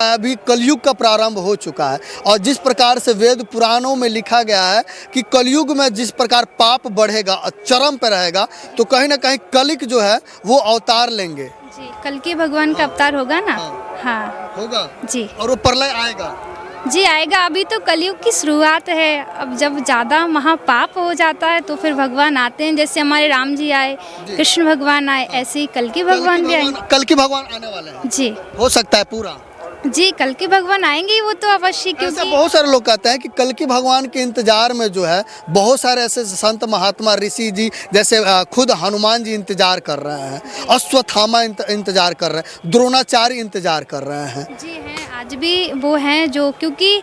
अभी कलयुग का प्रारंभ हो चुका है और जिस प्रकार से वेद पुराणों में लिखा गया है कि कलयुग में जिस प्रकार पाप बढ़ेगा और चरम पे रहेगा तो कहीं ना कहीं कलिक जो है वो अवतार लेंगे। जी, कल के भगवान का अवतार होगा ना। हाँ होगा जी। और वो प्रलय आएगा। जी आएगा। अभी तो कलयुग की शुरुआत है। अब जब ज़्यादा महापाप हो जाता है तो फिर भगवान आते हैं। जैसे हमारे राम जी आए, कृष्ण भगवान आए, ऐसे ही कल के भगवान भी आएंगे। कल के भगवान आने वाले हैं जी। हो सकता है पूरा। जी कल के भगवान आएंगे ही वो तो अवश्य, ऐसा क्योंकि बहुत सारे लोग कहते हैं कि कल की भगवान के इंतजार में जो है बहुत सारे ऐसे संत महात्मा ऋषि जी जैसे खुद हनुमान जी इंतजार कर रहे हैं, अश्वत्थामा इंतजार कर रहे हैं, द्रोणाचार्य इंतजार कर रहे हैं। जी हैं, आज भी वो हैं जो, क्योंकि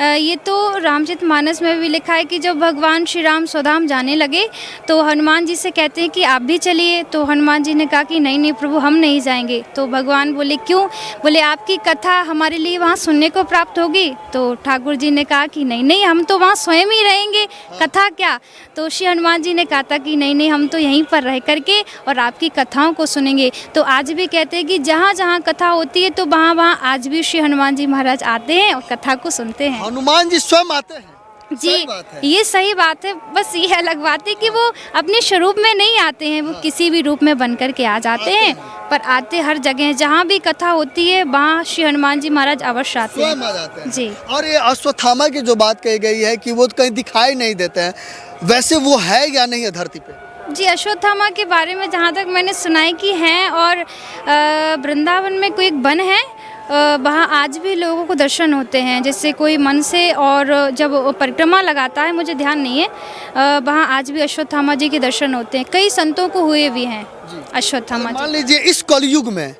ये तो रामचरितमानस में भी लिखा है कि जब भगवान श्री राम स्वधाम जाने लगे तो हनुमान जी से कहते हैं कि आप भी चलिए। तो हनुमान जी ने कहा कि नहीं नहीं प्रभु, हम नहीं जाएंगे। तो भगवान बोले क्यों? बोले आपकी कथा हमारे लिए वहाँ सुनने को प्राप्त होगी। तो ठाकुर जी ने कहा कि नहीं नहीं, हम तो वहाँ स्वयं ही रहेंगे, कथा क्या। तो श्री हनुमान जी ने कहा था कि नहीं नहीं, हम तो यहीं पर रह करके और आपकी कथाओं को सुनेंगे। तो आज भी कहते हैं कि जहाँ जहाँ कथा होती है तो वहाँ वहाँ आज भी श्री हनुमान जी महाराज आते हैं और कथा को सुनते हैं। हनुमान जी स्वयं आते हैं। जी ये सही बात है। बस ये अलग बात है कि वो अपने स्वरूप में नहीं आते हैं, वो किसी भी रूप में बन करके आ जाते हैं, पर आते हर जगह जहाँ भी कथा होती है वहाँ श्री हनुमान जी महाराज अवश्य आते हैं। स्वयं आ जाते हैं। जी। और ये अश्वत्थामा की जो बात कही गई है कि वो कहीं दिखाई नहीं देते हैं, वैसे वो है या नहीं है धरती पे? जी अश्वत्थामा के बारे में जहाँ तक मैंने सुना है कि हैं, और वृंदावन में कोई एक वन है, वहाँ आज भी लोगों को दर्शन होते हैं। जैसे कोई मन से और जब परिक्रमा लगाता है, मुझे ध्यान नहीं है, वहाँ आज भी अश्वत्थामा जी के दर्शन होते हैं। कई संतों को हुए भी हैं अश्वत्थामा जी। मान लीजिए इस कलयुग में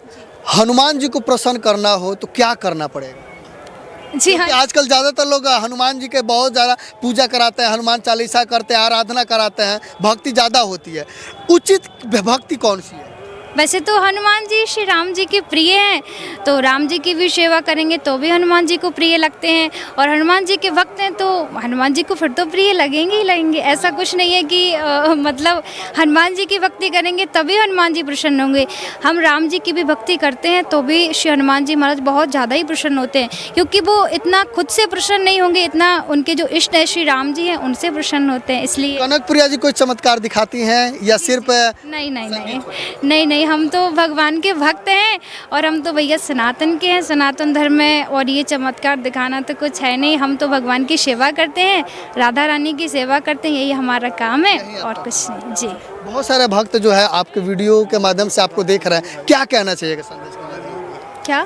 हनुमान जी को प्रसन्न करना हो तो क्या करना पड़ेगा? जी हाँ। आजकल ज़्यादातर लोग हनुमान जी के बहुत ज़्यादा पूजा कराते हैं, हनुमान चालीसा करते हैं, आराधना कराते हैं, भक्ति ज़्यादा होती है। उचित भक्ति कौन सी है? वैसे तो हनुमान जी श्री राम जी के प्रिय हैं, तो राम जी की भी सेवा करेंगे तो भी हनुमान जी को प्रिय लगते हैं, और हनुमान जी के भक्त हैं तो हनुमान जी को फिर तो प्रिय लगेंगे ही लगेंगे। ऐसा कुछ नहीं है कि मतलब हनुमान जी की भक्ति करेंगे तभी हनुमान जी प्रसन्न होंगे। हम राम जी की भी भक्ति करते हैं तो भी श्री हनुमान जी महाराज बहुत ज़्यादा ही प्रसन्न होते हैं, क्योंकि वो इतना खुद से प्रसन्न नहीं होंगे, इतना उनके जो इष्ट है श्री राम जी हैं उनसे प्रसन्न होते हैं। इसलिए कनक प्रिया जी कोई चमत्कार दिखाती हैं या सिर्फ नहीं नहीं नहीं नहीं नहीं, हम तो भगवान के भक्त हैं और हम तो भैया सनातन के हैं, सनातन धर्म में, और ये चमत्कार दिखाना तो कुछ है नहीं। हम तो भगवान की सेवा करते हैं, राधा रानी की सेवा करते हैं, यही हमारा काम है और कुछ नहीं। जी बहुत सारे भक्त जो है आपके वीडियो के माध्यम से आपको देख रहे हैं, क्या कहना चाहिए संदेश के माध्यम में? क्या?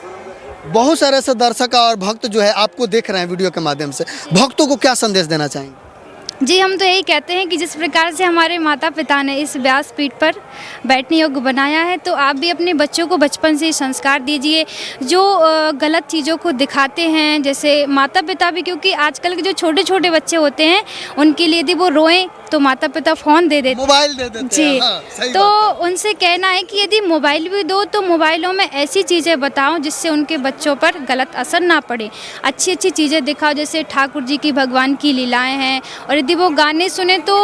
बहुत सारे ऐसे दर्शक और भक्त जो है आपको देख रहे हैं वीडियो के माध्यम से, भक्तों को क्या संदेश देना चाहेंगे? जी हम तो यही कहते हैं कि जिस प्रकार से हमारे माता पिता ने इस व्यासपीठ पर बैठने योग्य बनाया है, तो आप भी अपने बच्चों को बचपन से ही संस्कार दीजिए। जो गलत चीज़ों को दिखाते हैं, जैसे माता पिता भी, क्योंकि आजकल के जो छोटे छोटे बच्चे होते हैं उनके लिए यदि वो रोएं तो माता पिता फ़ोन दे देते, मोबाइल दे देते जी हैं। हाँ, सही तो बात है। उनसे कहना है कि यदि मोबाइल भी दो तो मोबाइलों में ऐसी चीज़ें बताओ जिससे उनके बच्चों पर गलत असर ना पड़े। अच्छी अच्छी चीज़ें दिखाओ, जैसे ठाकुर जी की, भगवान की लीलाएँ हैं, और यदि वो गाने सुने तो